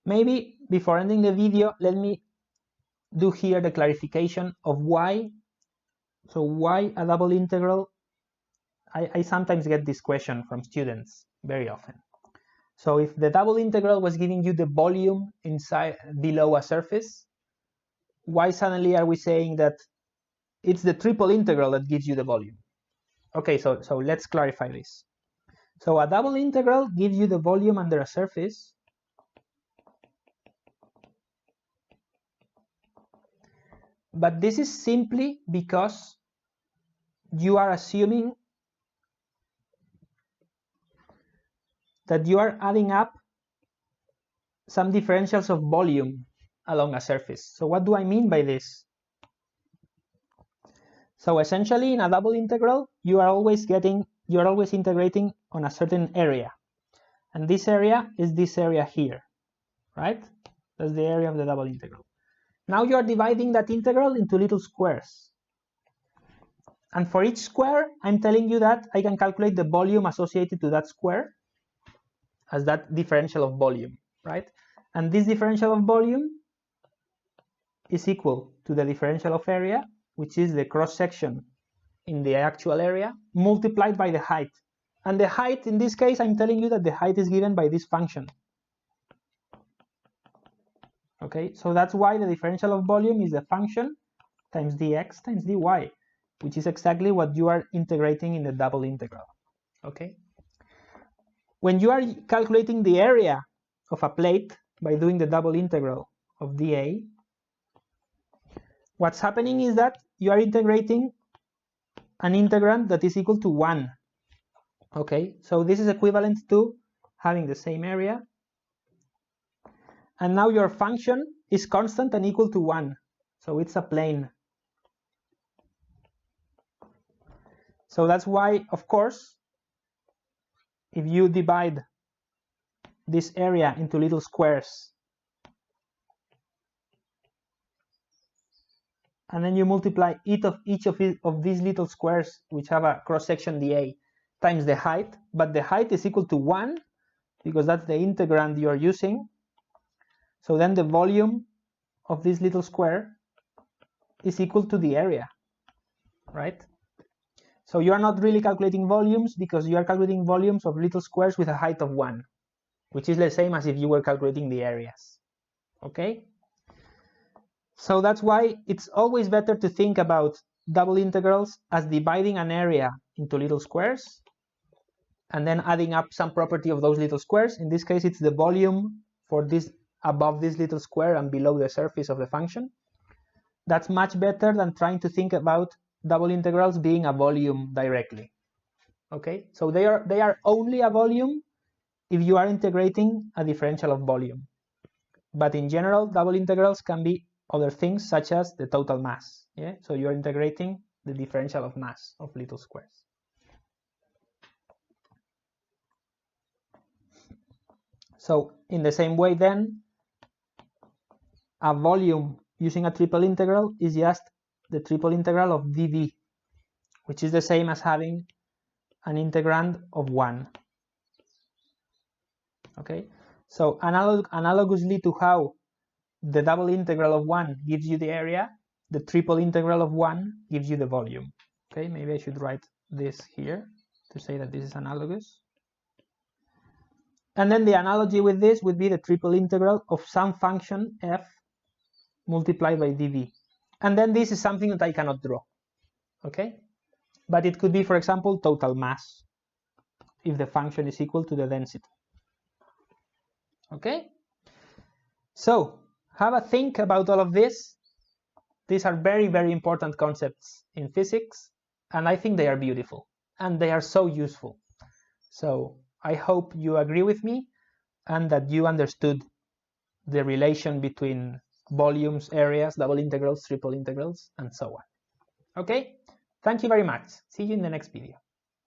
Maybe before ending the video, let me do here the clarification of why. So why a double integral? I sometimes get this question from students very often. So if the double integral was giving you the volume inside below a surface, why suddenly are we saying that it's the triple integral that gives you the volume? Okay, so let's clarify this. So a double integral gives you the volume under a surface but this is simply because you are assuming that you are adding up some differentials of volume along a surface. So what do I mean by this? So essentially in a double integral, you are always integrating on a certain area. And this area is this area here, right? That's the area of the double integral. Now you are dividing that integral into little squares. And for each square, I'm telling you that I can calculate the volume associated to that square as that differential of volume, right? And this differential of volume is equal to the differential of area, which is the cross-section in the actual area, multiplied by the height. And the height, in this case, I'm telling you that the height is given by this function. Okay, so that's why the differential of volume is the function times dx times dy, which is exactly what you are integrating in the double integral. Okay. When you are calculating the area of a plate by doing the double integral of dA, what's happening is that you are integrating an integrand that is equal to 1. Okay, so this is equivalent to having the same area, and now your function is constant and equal to 1, so it's a plane. So that's why, of course, if you divide this area into little squares and then you multiply each of these little squares which have a cross-section dA times the height, but the height is equal to 1 because that's the integrand you are using. So then the volume of this little square is equal to the area, right? So you are not really calculating volumes because you are calculating volumes of little squares with a height of 1, which is the same as if you were calculating the areas. Okay? So that's why it's always better to think about double integrals as dividing an area into little squares and then adding up some property of those little squares. In this case, it's the volume for this above this little square and below the surface of the function. That's much better than trying to think about double integrals being a volume directly. Okay, so they are only a volume if you are integrating a differential of volume. But in general, double integrals can be other things such as the total mass. Yeah, so you are integrating the differential of mass of little squares. So in the same way then, a volume using a triple integral is just the triple integral of dV, which is the same as having an integrand of 1. Okay, so analogously to how the double integral of 1 gives you the area, the triple integral of 1 gives you the volume. Okay, maybe I should write this here to say that this is analogous. And then the analogy with this would be the triple integral of some function f multiplied by dV. And then this is something that I cannot draw. Okay, but it could be, for example, total mass if the function is equal to the density. Okay, so have a think about all of this. These are very, very important concepts in physics, and I think they are beautiful and they are so useful. So I hope you agree with me and that you understood the relation between volumes, areas, double integrals, triple integrals, and so on. Okay, thank you very much. See you in the next video.